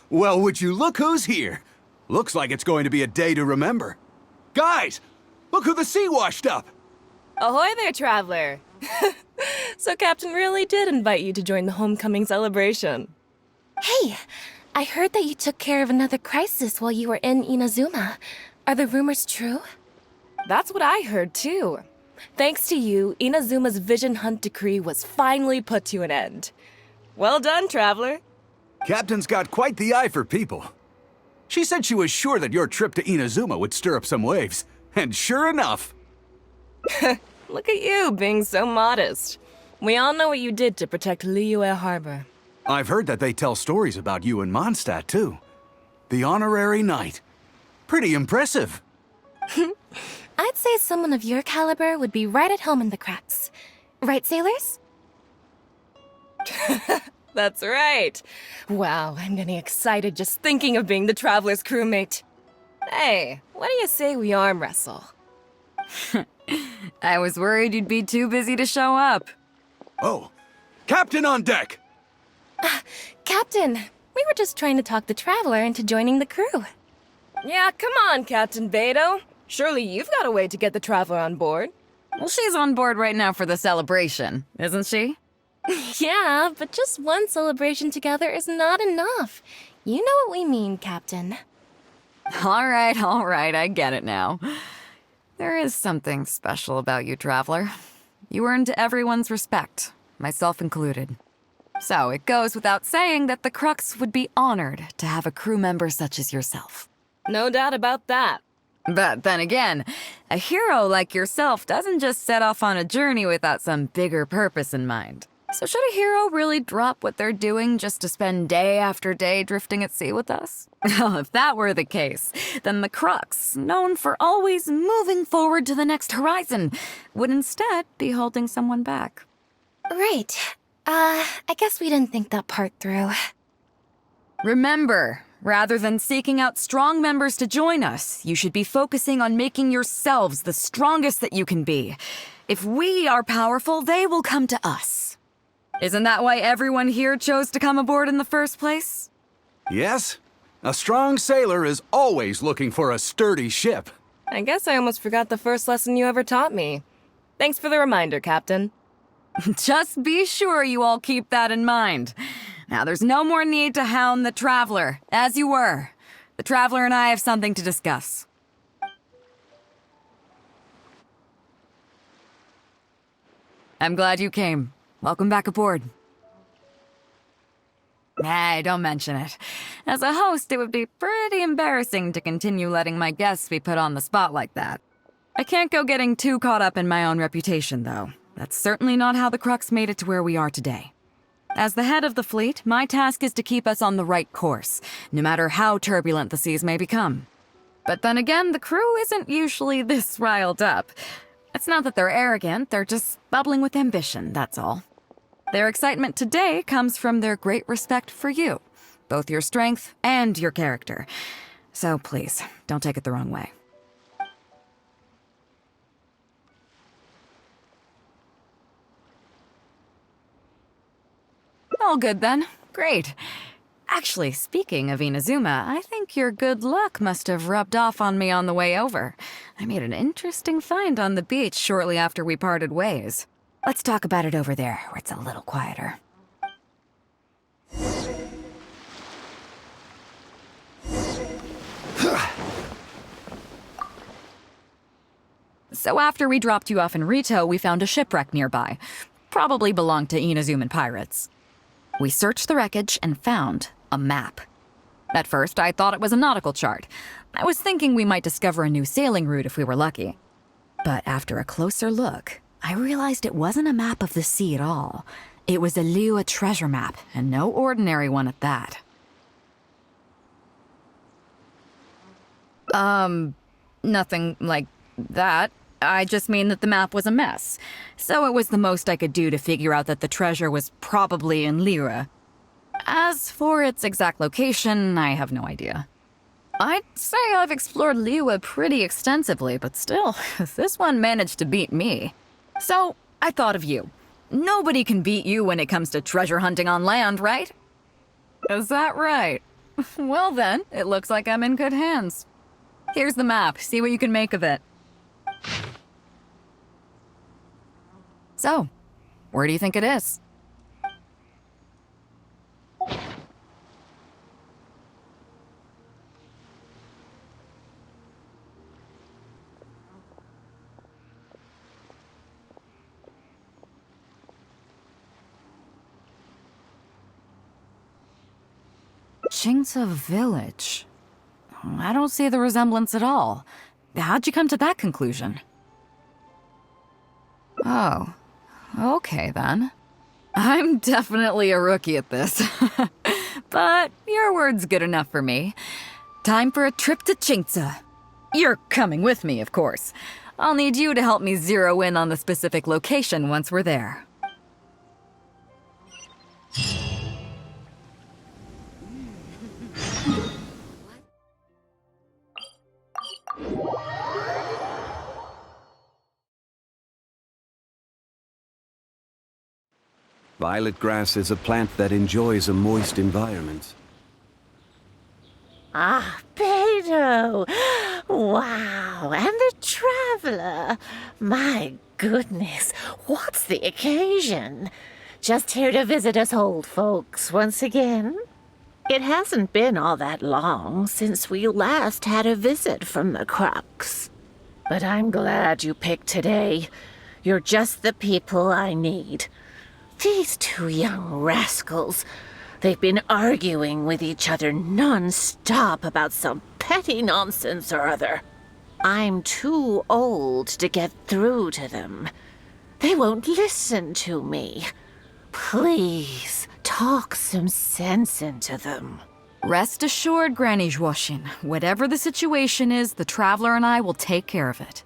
Well, would you look who's here? Looks like it's going to be a day to remember. Guys, look who the sea washed up! Ahoy there, traveler! So Captain really did invite you to join the homecoming celebration. Hey, I heard that you took care of another crisis while you were in Inazuma. Are the rumors true? That's what I heard, too. Thanks to you, Inazuma's Vision Hunt decree was finally put to an end. Well done, traveler. Captain's got quite the eye for people. She said she was sure that your trip to Inazuma would stir up some waves. And sure enough... Look at you, being so modest. We all know what you did to protect Liyue Harbor. I've heard that they tell stories about you in Mondstadt, too. The honorary knight. Pretty impressive. I'd say someone of your caliber would be right at home in the cracks. Right, sailors? That's right. Wow, I'm getting excited just thinking of being the traveler's crewmate. Hey, what do you say we arm wrestle? I was worried you'd be too busy to show up. Oh, Captain on deck! Captain, we were just trying to talk the traveler into joining the crew. Yeah, come on, Captain Beidou. Surely you've got a way to get the traveler on board. Well, she's on board right now for the celebration, isn't she? Yeah, but just one celebration together is not enough. You know what we mean, Captain. All right, I get it now. There is something special about you, traveler. You earned everyone's respect, myself included. So it goes without saying that the Crux would be honored to have a crew member such as yourself. No doubt about that. But then again, a hero like yourself doesn't just set off on a journey without some bigger purpose in mind. So should a hero really drop what they're doing just to spend day after day drifting at sea with us? Well, if that were the case, then the Crux, known for always moving forward to the next horizon, would instead be holding someone back. Right. I guess we didn't think that part through. Remember, rather than seeking out strong members to join us, you should be focusing on making yourselves the strongest that you can be. If we are powerful, they will come to us. Isn't that why everyone here chose to come aboard in the first place? Yes. A strong sailor is always looking for a sturdy ship. I guess I almost forgot the first lesson you ever taught me. Thanks for the reminder, Captain. Just be sure you all keep that in mind. Now, there's no more need to hound the Traveler, as you were. The Traveler and I have something to discuss. I'm glad you came. Welcome back aboard. Hey, don't mention it. As a host, it would be pretty embarrassing to continue letting my guests be put on the spot like that. I can't go getting too caught up in my own reputation, though. That's certainly not how the Crux made it to where we are today. As the head of the fleet, my task is to keep us on the right course, no matter how turbulent the seas may become. But then again, the crew isn't usually this riled up. It's not that they're arrogant, they're just bubbling with ambition, that's all. Their excitement today comes from their great respect for you, both your strength and your character. So please, don't take it the wrong way. All good then. Great. Actually, speaking of Inazuma, I think your good luck must have rubbed off on me on the way over. I made an interesting find on the beach shortly after we parted ways. Let's talk about it over there, where it's a little quieter. So after we dropped you off in Rito, we found a shipwreck nearby. Probably belonged to Inazuman pirates. We searched the wreckage and found a map. At first, I thought it was a nautical chart. I was thinking we might discover a new sailing route if we were lucky. But after a closer look, I realized it wasn't a map of the sea at all. It was a Liyue treasure map, and no ordinary one at that. Nothing like that. I just mean that the map was a mess. So it was the most I could do to figure out that the treasure was probably in Liyue. As for its exact location, I have no idea. I'd say I've explored Liyue pretty extensively, but still, this one managed to beat me. So, I thought of you. Nobody can beat you when it comes to treasure hunting on land, right? Is that right? Well then, it looks like I'm in good hands. Here's the map. See what you can make of it. So, where do you think it is? Jingza Village. I don't see the resemblance at all. How'd you come to that conclusion? Oh, okay then. I'm definitely a rookie at this. But your word's good enough for me. Time for a trip to Jingza. You're coming with me, of course. I'll need you to help me zero in on the specific location once we're there. Violet grass is a plant that enjoys a moist environment. Ah, Beidou! Wow, and the traveler! My goodness, what's the occasion? Just here to visit us old folks once again? It hasn't been all that long since we last had a visit from the Crux. But I'm glad you picked today. You're just the people I need. These two young rascals, they've been arguing with each other non-stop about some petty nonsense or other. I'm too old to get through to them. They won't listen to me. Please, talk some sense into them. Rest assured, Granny Zhuoxin, whatever the situation is, the Traveler and I will take care of it.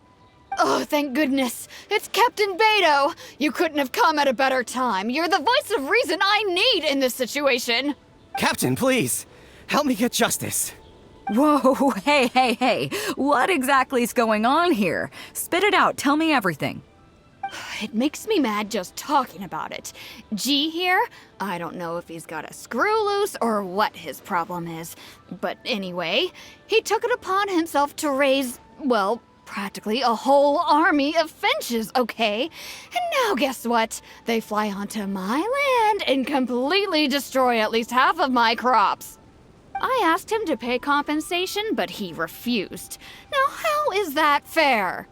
Oh, thank goodness. It's Captain Beidou. You couldn't have come at a better time. You're the voice of reason I need in this situation. Captain, please, help me get justice. Whoa, hey. What exactly is going on here? Spit it out, tell me everything. It makes me mad just talking about it. G here, I don't know if he's got a screw loose or what his problem is. But anyway, he took it upon himself to raise, well, practically a whole army of finches, okay? And now guess what? They fly onto my land and completely destroy at least half of my crops. I asked him to pay compensation, but he refused. Now how is that fair?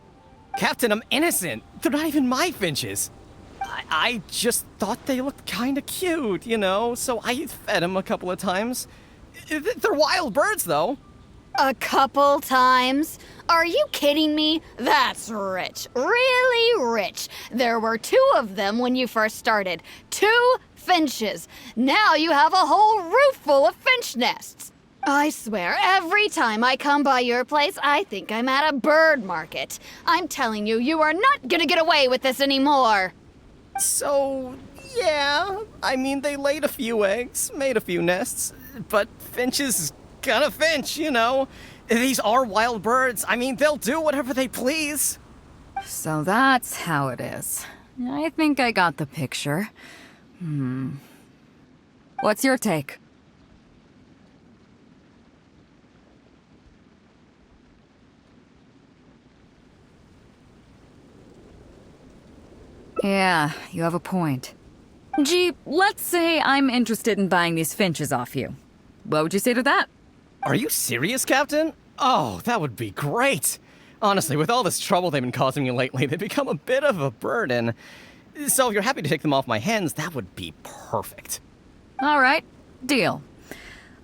Captain, I'm innocent. They're not even my finches. I just thought they looked kinda cute, you know, so I fed them a couple of times. They're wild birds, though. A couple times? Are you kidding me? That's rich. Really rich. There were 2 of them when you first started. 2 finches. Now you have a whole roof full of finch nests. I swear, every time I come by your place, I think I'm at a bird market. I'm telling you, you are not gonna get away with this anymore. So, yeah, I mean, they laid a few eggs, made a few nests, but finches gonna finch, you know. These are wild birds. I mean, they'll do whatever they please. So that's how it is. I think I got the picture. What's your take? Yeah, you have a point. Gee, let's say I'm interested in buying these finches off you. What would you say to that? Are you serious, Captain? Oh, that would be great. Honestly, with all this trouble they've been causing me lately, they've become a bit of a burden. So if you're happy to take them off my hands, that would be perfect. All right, deal.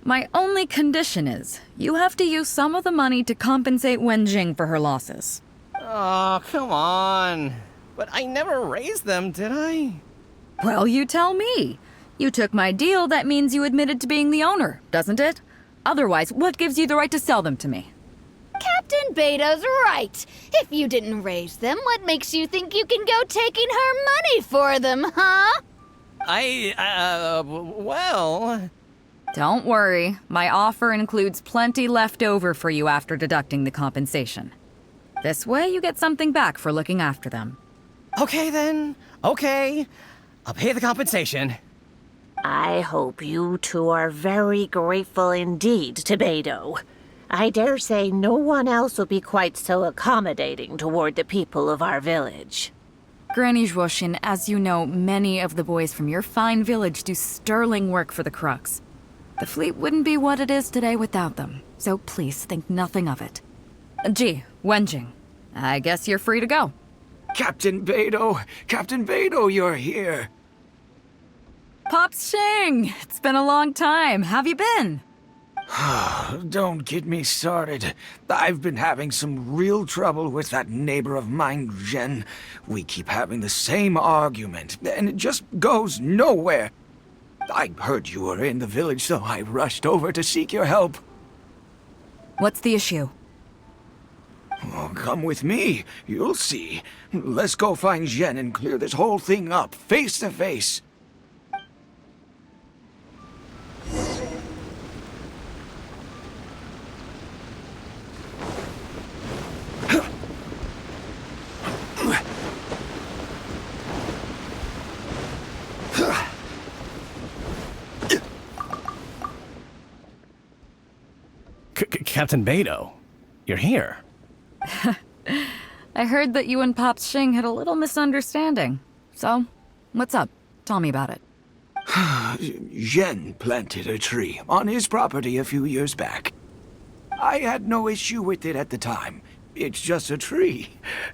My only condition is, you have to use some of the money to compensate Wenjing for her losses. Oh, come on. But I never raised them, did I? Well, you tell me. You took my deal, that means you admitted to being the owner, doesn't it? Otherwise, what gives you the right to sell them to me? Captain Beidou's right. If you didn't raise them, what makes you think you can go taking her money for them, huh? Well... Don't worry. My offer includes plenty left over for you after deducting the compensation. This way, you get something back for looking after them. Okay then. Okay. I'll pay the compensation. I hope you two are very grateful indeed to Beidou. I dare say no one else will be quite so accommodating toward the people of our village. Granny Zhuoshin, as you know, many of the boys from your fine village do sterling work for the Crux. The fleet wouldn't be what it is today without them, so please think nothing of it. Gee, Wenjing, I guess you're free to go. Captain Beidou, you're here. Pops Shing! It's been a long time. Have you been? Don't get me started. I've been having some real trouble with that neighbor of mine, Jen. We keep having the same argument, and it just goes nowhere. I heard you were in the village, so I rushed over to seek your help. What's the issue? Oh, come with me. You'll see. Let's go find Jen and clear this whole thing up, face to face. Captain Beidou, you're here. I heard that you and Pops Shing had a little misunderstanding. So, what's up? Tell me about it. Jen planted a tree on his property a few years back. I had no issue with it at the time. It's just a tree.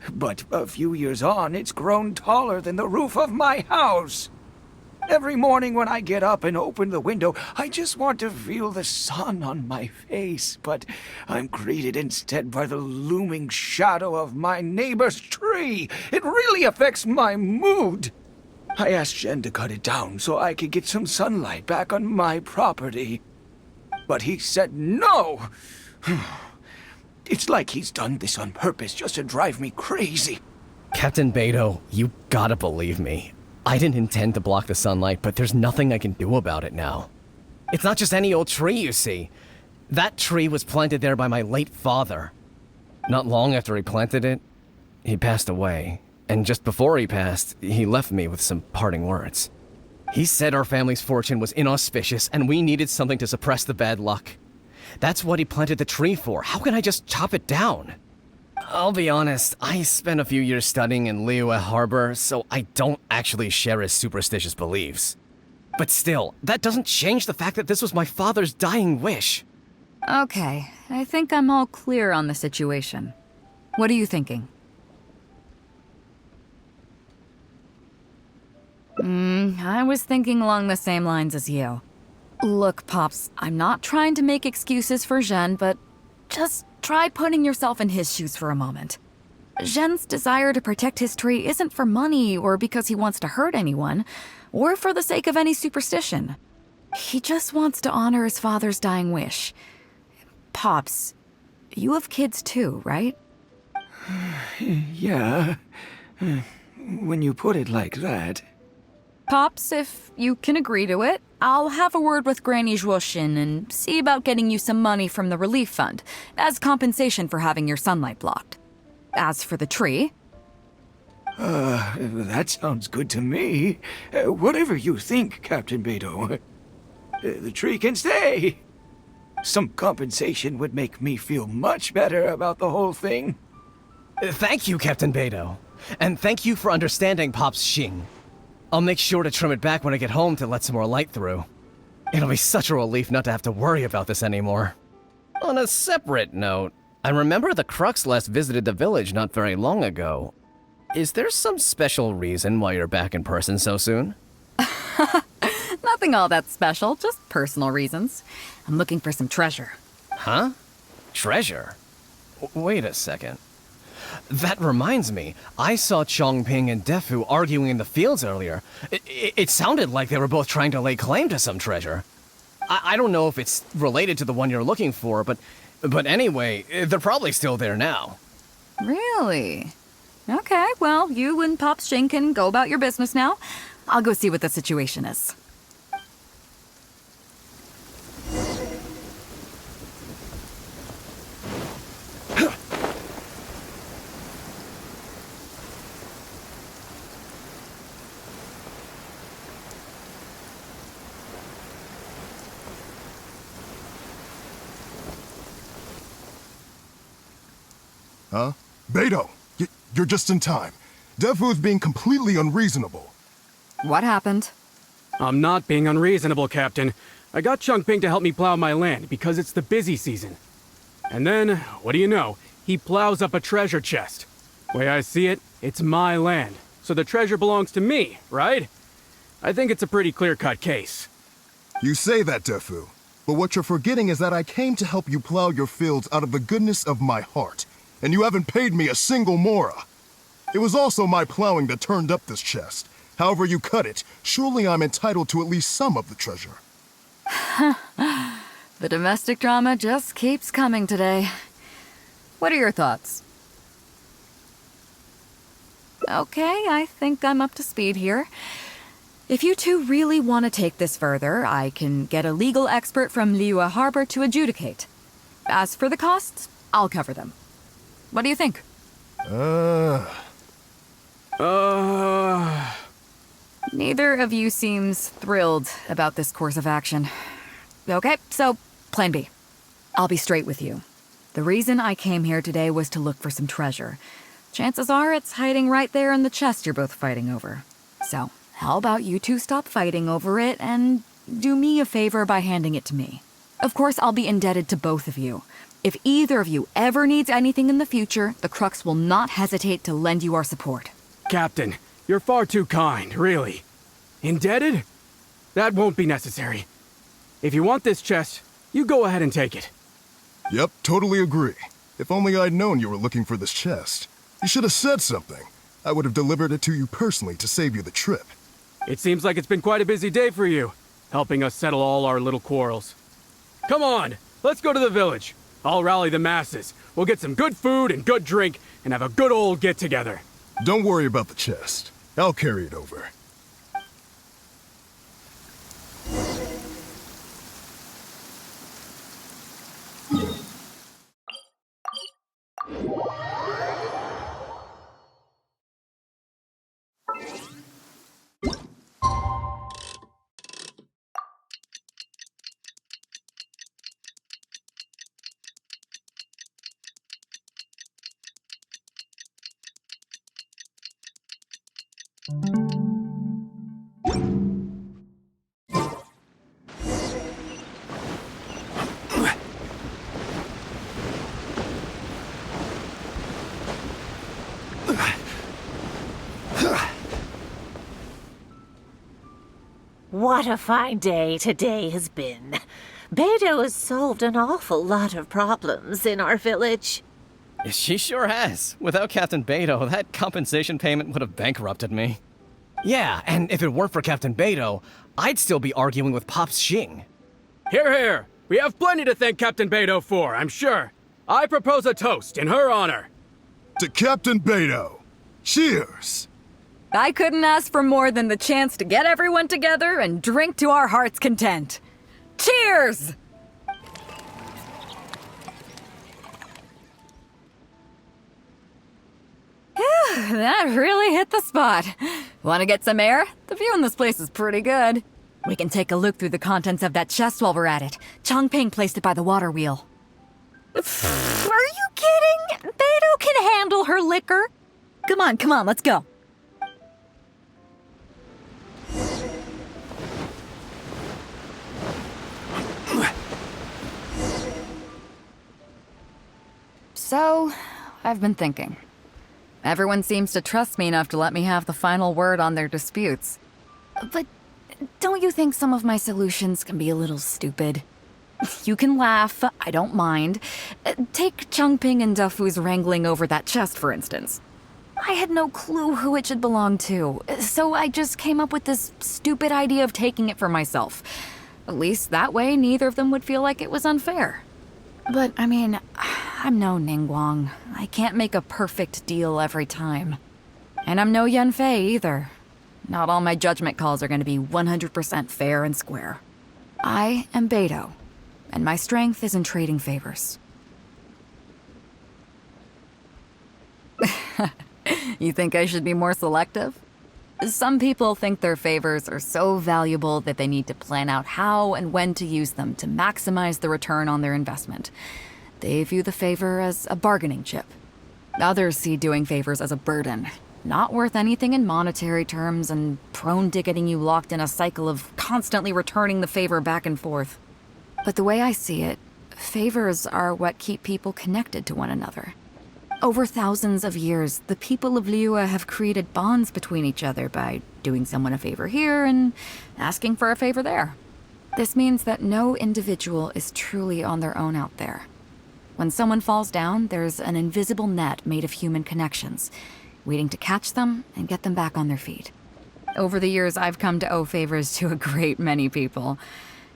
But a few years on, it's grown taller than the roof of my house. Every morning when I get up and open the window, I just want to feel the sun on my face, but I'm greeted instead by the looming shadow of my neighbor's tree. It really affects my mood. I asked Jen to cut it down so I could get some sunlight back on my property. But he said no. It's like he's done this on purpose just to drive me crazy. Captain Beidou, you gotta believe me. I didn't intend to block the sunlight, but there's nothing I can do about it now. It's not just any old tree, you see. That tree was planted there by my late father. Not long after he planted it, he passed away. And just before he passed, he left me with some parting words. He said our family's fortune was inauspicious and we needed something to suppress the bad luck. That's what he planted the tree for. How can I just chop it down? I'll be honest, I spent a few years studying in Liyue Harbor, so I don't actually share his superstitious beliefs. But still, that doesn't change the fact that this was my father's dying wish. Okay, I think I'm all clear on the situation. What are you thinking? I was thinking along the same lines as you. Look, Pops, I'm not trying to make excuses for Zhen, but just try putting yourself in his shoes for a moment. Zhen's desire to protect his tree isn't for money or because he wants to hurt anyone, or for the sake of any superstition. He just wants to honor his father's dying wish. Pops, you have kids too, right? Yeah. When you put it like that. Pops, if you can agree to it, I'll have a word with Granny Zhuoshin and see about getting you some money from the relief fund as compensation for having your sunlight blocked. As for the tree... That sounds good to me. Whatever you think, Captain Beidou. The tree can stay. Some compensation would make me feel much better about the whole thing. Thank you, Captain Beidou. And thank you for understanding Pops Xing. I'll make sure to trim it back when I get home to let some more light through. It'll be such a relief not to have to worry about this anymore. On a separate note, I remember the Crux last visited the village not very long ago. Is there some special reason why you're back in person so soon? Nothing all that special, just personal reasons. I'm looking for some treasure. Huh? Treasure? Wait a second. That reminds me, I saw Chongping and Defu arguing in the fields earlier. It sounded like they were both trying to lay claim to some treasure. I don't know if it's related to the one you're looking for, but anyway, they're probably still there now. Really? Okay, well, you and Pops Xing can go about your business now. I'll go see what the situation is. Huh? Beidou, you're just in time. Defu's being completely unreasonable. What happened? I'm not being unreasonable, Captain. I got Changping to help me plow my land because it's the busy season. And then, what do you know? He plows up a treasure chest. Way I see it, it's my land, so the treasure belongs to me, right? I think it's a pretty clear-cut case. You say that, Defu, but what you're forgetting is that I came to help you plow your fields out of the goodness of my heart, and you haven't paid me a single mora. It was also my plowing that turned up this chest. However you cut it, surely I'm entitled to at least some of the treasure. The domestic drama just keeps coming today. What are your thoughts? Okay, I think I'm up to speed here. If you two really want to take this further, I can get a legal expert from Liyue Harbor to adjudicate. As for the costs, I'll cover them. What do you think? Neither of you seems thrilled about this course of action. Okay, so, plan B. I'll be straight with you. The reason I came here today was to look for some treasure. Chances are it's hiding right there in the chest you're both fighting over. So, how about you two stop fighting over it and do me a favor by handing it to me? Of course, I'll be indebted to both of you. If either of you ever needs anything in the future, the Crux will not hesitate to lend you our support. Captain, you're far too kind, really. Indebted? That won't be necessary. If you want this chest, you go ahead and take it. Yep, totally agree. If only I'd known you were looking for this chest. You should have said something. I would have delivered it to you personally to save you the trip. It seems like it's been quite a busy day for you, helping us settle all our little quarrels. Come on, let's go to the village. I'll rally the masses. We'll get some good food and good drink and have a good old get-together. Don't worry about the chest. I'll carry it over. What a fine day today has been. Beidou has solved an awful lot of problems in our village. She sure has. Without Captain Beidou, that compensation payment would have bankrupted me. Yeah, and if it weren't for Captain Beidou, I'd still be arguing with Pops Xing. Hear, hear! We have plenty to thank Captain Beidou for, I'm sure. I propose a toast in her honor. To Captain Beidou. Cheers! I couldn't ask for more than the chance to get everyone together and drink to our heart's content. Cheers! Phew, that really hit the spot. Want to get some air? The view in this place is pretty good. We can take a look through the contents of that chest while we're at it. Changping placed it by the water wheel. Are you kidding? Beidou can handle her liquor. Come on, let's go. So, I've been thinking. Everyone seems to trust me enough to let me have the final word on their disputes. But don't you think some of my solutions can be a little stupid? You can laugh, I don't mind. Take Changping and Defu's wrangling over that chest, for instance. I had no clue who it should belong to, so I just came up with this stupid idea of taking it for myself. At least that way, neither of them would feel like it was unfair. But, I mean, I'm no Ningguang. I can't make a perfect deal every time. And I'm no Yanfei either. Not all my judgment calls are going to be 100% fair and square. I am Beidou, and my strength is in trading favors. You think I should be more selective? Some people think their favors are so valuable that they need to plan out how and when to use them to maximize the return on their investment. They view the favor as a bargaining chip. Others see doing favors as a burden, not worth anything in monetary terms and prone to getting you locked in a cycle of constantly returning the favor back and forth. But the way I see it, favors are what keep people connected to one another. Over thousands of years, the people of Liyue have created bonds between each other by doing someone a favor here and asking for a favor there. This means that no individual is truly on their own out there. When someone falls down, there's an invisible net made of human connections, waiting to catch them and get them back on their feet. Over the years, I've come to owe favors to a great many people,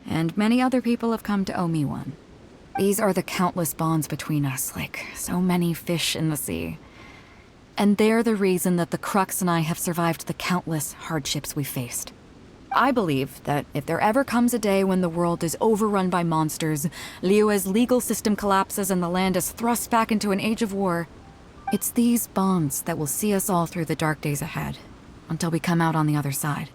and many other people have come to owe me one. These are the countless bonds between us, like so many fish in the sea. And they're the reason that the Crux and I have survived the countless hardships we faced. I believe that if there ever comes a day when the world is overrun by monsters, Liyue's legal system collapses and the land is thrust back into an age of war, it's these bonds that will see us all through the dark days ahead, until we come out on the other side.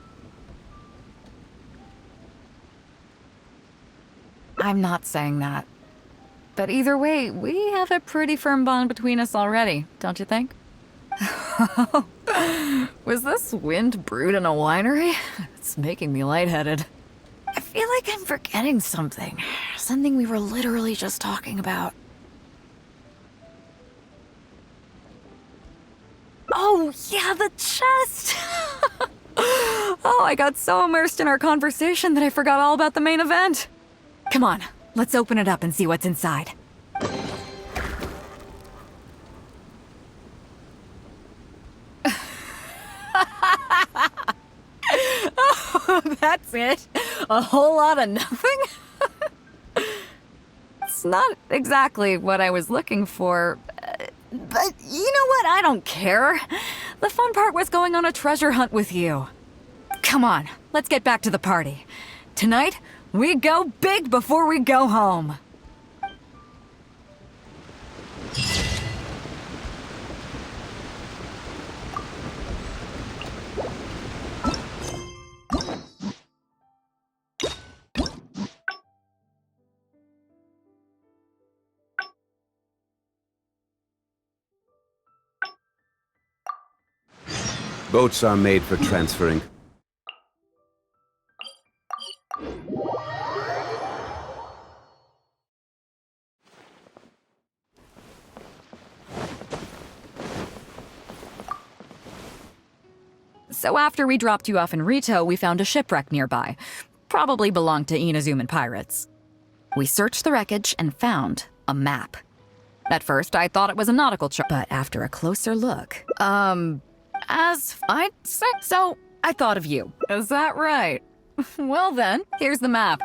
I'm not saying that. But either way, we have a pretty firm bond between us already, don't you think? Was this wind brewed in a winery? It's making me lightheaded. I feel like I'm forgetting something. Something we were literally just talking about. Oh, yeah, the chest! Oh, I got so immersed in our conversation that I forgot all about the main event. Come on, let's open it up and see what's inside. Oh, that's it? A whole lot of nothing? It's not exactly what I was looking for, but you know what? I don't care. The fun part was going on a treasure hunt with you. Come on, let's get back to the party. Tonight, we go big before we go home. Boats are made for transferring. So after we dropped you off in Rito, we found a shipwreck nearby. Probably belonged to Inazuman pirates. We searched the wreckage and found a map. At first, I thought it was a nautical chart, but after a closer look, as I'd say, so I thought of you. Is that right? Well then, here's the map.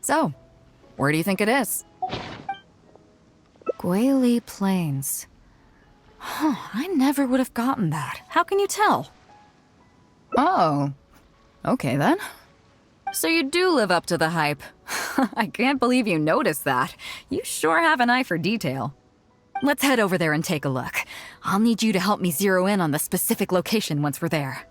So, where do you think it is? Guili Plains. Huh, I never would have gotten that. How can you tell? Oh, okay then. So you do live up to the hype. I can't believe you noticed that. You sure have an eye for detail. Let's head over there and take a look. I'll need you to help me zero in on the specific location once we're there.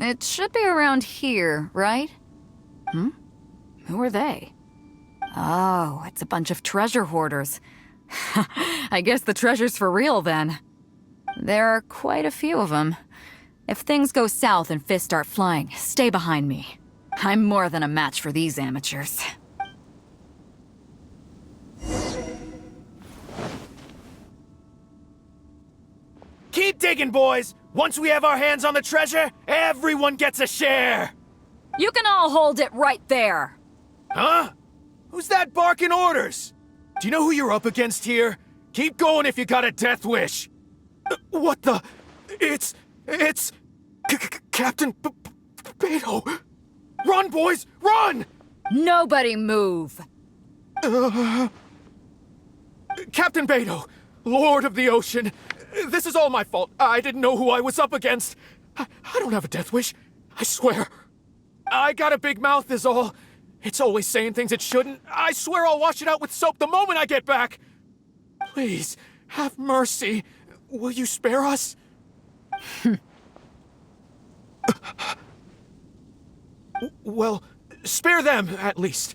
It should be around here, right? Who are they? Oh, it's a bunch of treasure hoarders. I guess the treasure's for real then. There are quite a few of them. If things go south and fists start flying, stay behind me. I'm more than a match for these amateurs. Keep digging, boys! Once we have our hands on the treasure, everyone gets a share! You can all hold it right there! Huh? Who's that barking orders? Do you know who you're up against here? Keep going if you got a death wish! What the? It's... Captain Beidou! Run, boys! Run! Nobody move! Captain Beidou, Lord of the Ocean, this is all my fault. I didn't know who I was up against. I don't have a death wish. I swear. I got a big mouth is all. It's always saying things it shouldn't. I swear I'll wash it out with soap the moment I get back. Please, have mercy. Will you spare us? Well, spare them, at least.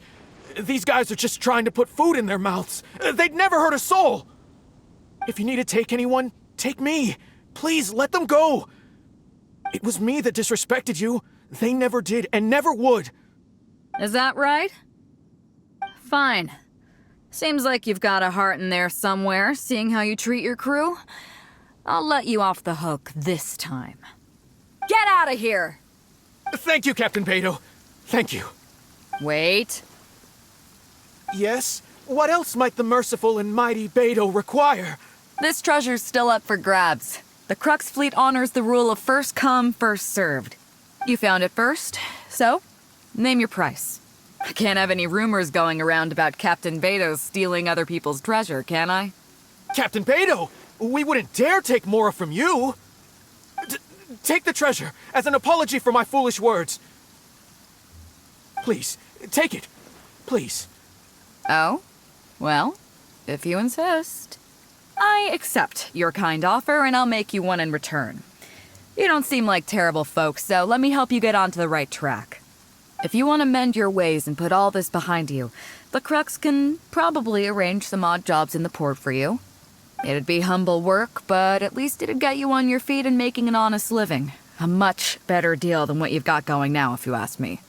These guys are just trying to put food in their mouths. They'd never hurt a soul. If you need to take anyone, take me. Please, let them go. It was me that disrespected you. They never did and never would. Is that right? Fine. Seems like you've got a heart in there somewhere, seeing how you treat your crew. I'll let you off the hook this time. Get out of here! Thank you, Captain Beidou. Thank you. Wait. Yes? What else might the merciful and mighty Beidou require? This treasure's still up for grabs. The Crux fleet honors the rule of first come, first served. You found it first, so name your price. I can't have any rumors going around about Captain Beidou stealing other people's treasure, can I? Captain Beidou, we wouldn't dare take Mora from you. Take the treasure as an apology for my foolish words. Please, take it. Please. Oh? Well, if you insist. I accept your kind offer, and I'll make you one in return. You don't seem like terrible folks, so let me help you get onto the right track. If you want to mend your ways and put all this behind you, the Crux can probably arrange some odd jobs in the port for you. It'd be humble work, but at least it'd get you on your feet and making an honest living. A much better deal than what you've got going now, if you ask me.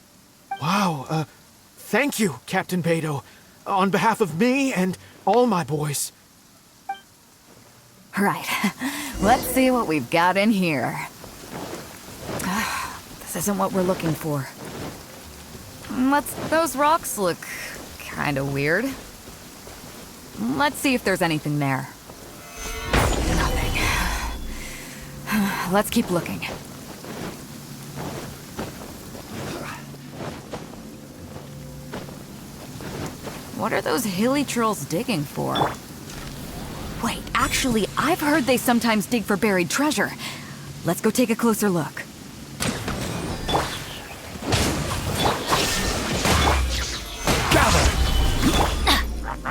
Wow, thank you, Captain Beidou. On behalf of me and all my boys. Right. Let's see what we've got in here. This isn't what we're looking for. Those rocks look kind of weird. Let's see if there's anything there. Nothing. Let's keep looking. What are those hilly trolls digging for? Wait, actually, I've heard they sometimes dig for buried treasure. Let's go take a closer look.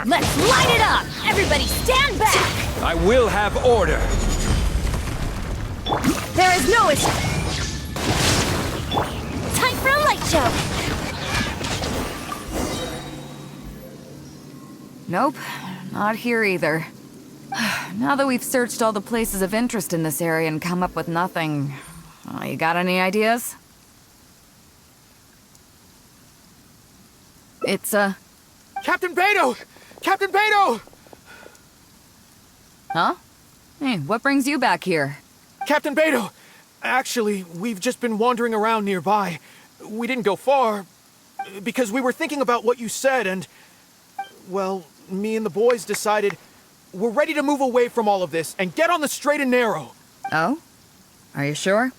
Let's light it up! Everybody stand back! I will have order. There is no issue. Time for a light show! Nope, not here either. Now that we've searched all the places of interest in this area and come up with nothing, you got any ideas? It's, Captain Beidou! Captain Beidou! Huh? Hey, what brings you back here? Captain Beidou! Actually, we've just been wandering around nearby. We didn't go far, because we were thinking about what you said and... Well, me and the boys decided we're ready to move away from all of this and get on the straight and narrow. Oh? Are you sure?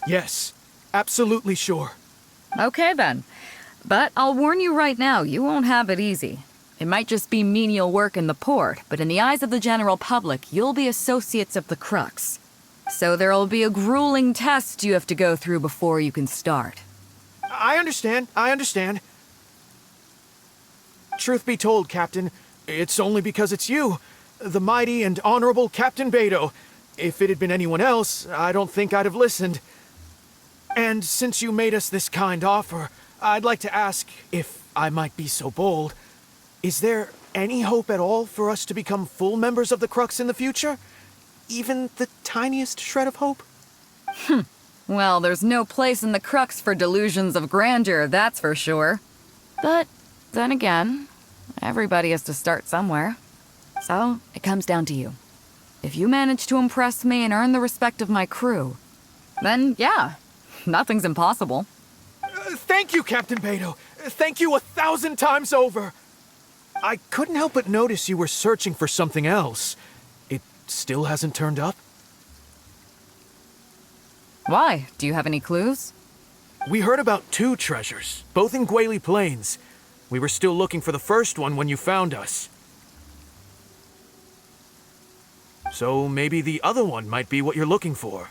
Yes, absolutely sure. Okay then. But I'll warn you right now, you won't have it easy. It might just be menial work in the port, but in the eyes of the general public, you'll be associates of the Crux. So there'll be a grueling test you have to go through before you can start. I understand. Truth be told, Captain, it's only because it's you, the mighty and honorable Captain Beidou. If it had been anyone else, I don't think I'd have listened. And since you made us this kind offer, I'd like to ask, if I might be so bold, is there any hope at all for us to become full members of the Crux in the future? Even the tiniest shred of hope? Well, there's no place in the Crux for delusions of grandeur, that's for sure. But then again, everybody has to start somewhere. So, it comes down to you. If you manage to impress me and earn the respect of my crew, then yeah, nothing's impossible. Thank you, Captain Beidou. Thank you 1,000 times over. I couldn't help but notice you were searching for something else. It still hasn't turned up? Why? Do you have any clues? We heard about 2 treasures, both in Guili Plains. We were still looking for the first one when you found us. So maybe the other one might be what you're looking for.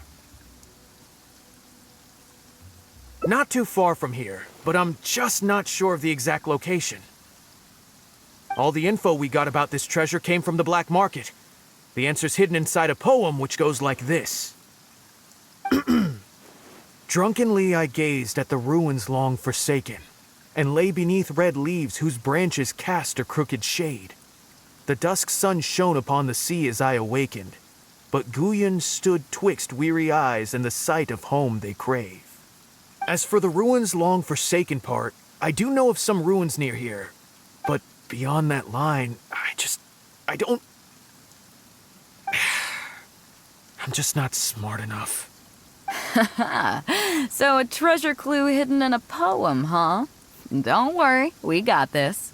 Not too far from here, but I'm just not sure of the exact location. All the info we got about this treasure came from the black market. The answer's hidden inside a poem which goes like this. Drunkenly I gazed at the ruins long forsaken, and lay beneath red leaves whose branches cast a crooked shade. The dusk sun shone upon the sea as I awakened, but Guyon stood twixt weary eyes and the sight of home they crave. As for the ruins long forsaken part, I do know of some ruins near here, but beyond that line, I don't... I'm just not smart enough. So a treasure clue hidden in a poem, huh? Don't worry, we got this.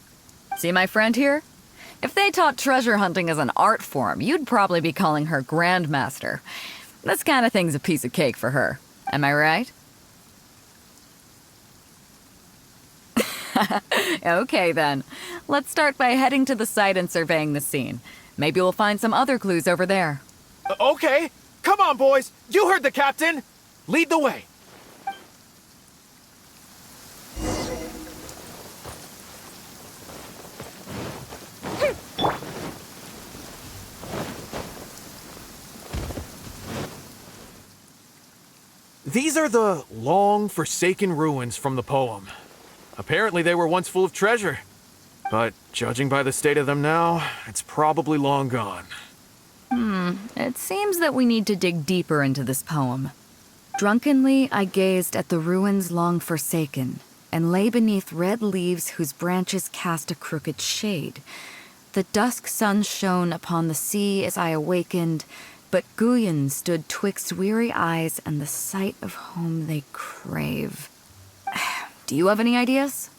See my friend here? If they taught treasure hunting as an art form, you'd probably be calling her Grandmaster. This kind of thing's a piece of cake for her. Am I right? Okay then. Let's start by heading to the site and surveying the scene. Maybe we'll find some other clues over there. Okay, come on boys, you heard the captain! Lead the way. These are the long forsaken ruins from the poem. Apparently they were once full of treasure. But judging by the state of them now, it's probably long gone. It seems that we need to dig deeper into this poem. Drunkenly I gazed at the ruins long forsaken, and lay beneath red leaves whose branches cast a crooked shade. The dusk sun shone upon the sea as I awakened, but Guyon stood twixt weary eyes and the sight of home they crave. Do you have any ideas?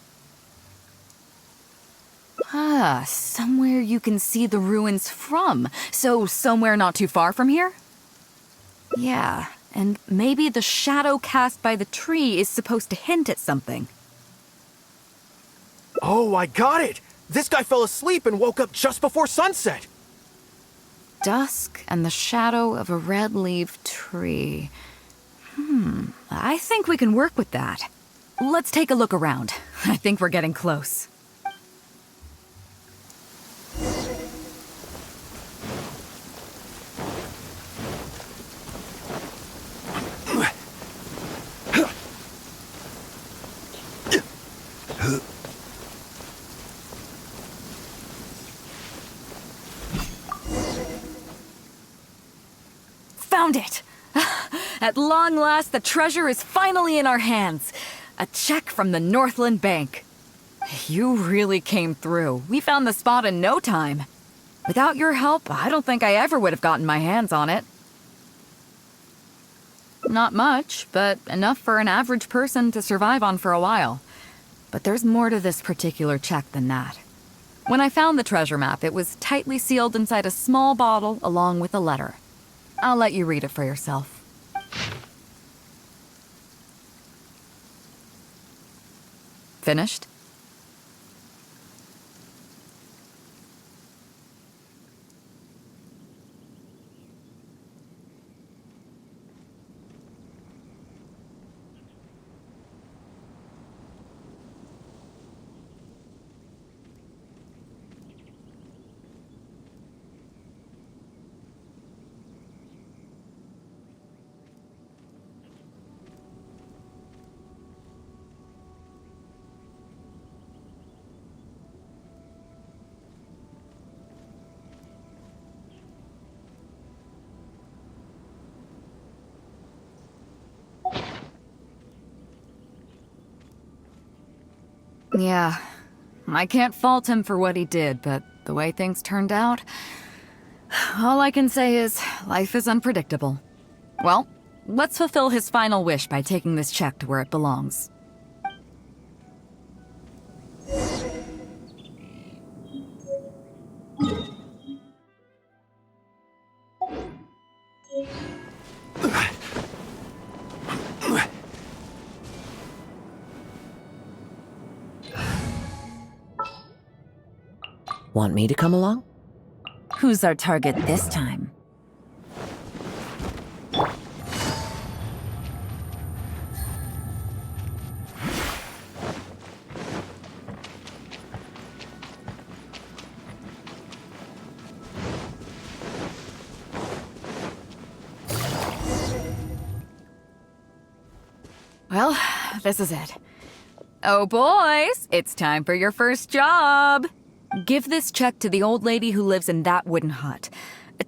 Somewhere you can see the ruins from. So somewhere not too far from here? Yeah, and maybe the shadow cast by the tree is supposed to hint at something. Oh, I got it! This guy fell asleep and woke up just before sunset! Dusk and the shadow of a red-leaved tree. I think we can work with that. Let's take a look around. I think we're getting close. Found it! At long last, the treasure is finally in our hands. A check from the Northland Bank. You really came through. We found the spot in no time. Without your help, I don't think I ever would have gotten my hands on it. Not much, but enough for an average person to survive on for a while. But there's more to this particular check than that. When I found the treasure map, it was tightly sealed inside a small bottle along with a letter. I'll let you read it for yourself. Finished? Yeah, I can't fault him for what he did, but the way things turned out, all I can say is life is unpredictable. Well, let's fulfill his final wish by taking this check to where it belongs. Want me to come along? Who's our target this time? Well, this is it. Oh, boys, it's time for your first job. Give this check to the old lady who lives in that wooden hut.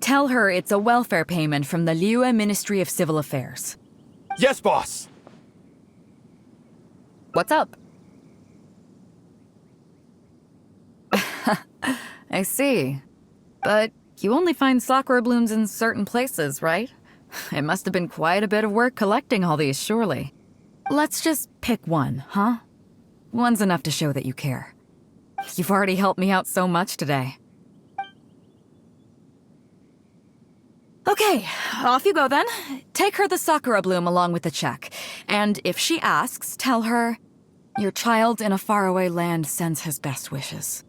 Tell her it's a welfare payment from the Liyue Ministry of Civil Affairs. Yes, boss! What's up? I see. But you only find sakura blooms in certain places, right? It must have been quite a bit of work collecting all these, surely. Let's just pick one, huh? One's enough to show that you care. You've already helped me out so much today. Okay, off you go then. Take her the sakura bloom along with the check. And if she asks, tell her, your child in a faraway land sends his best wishes.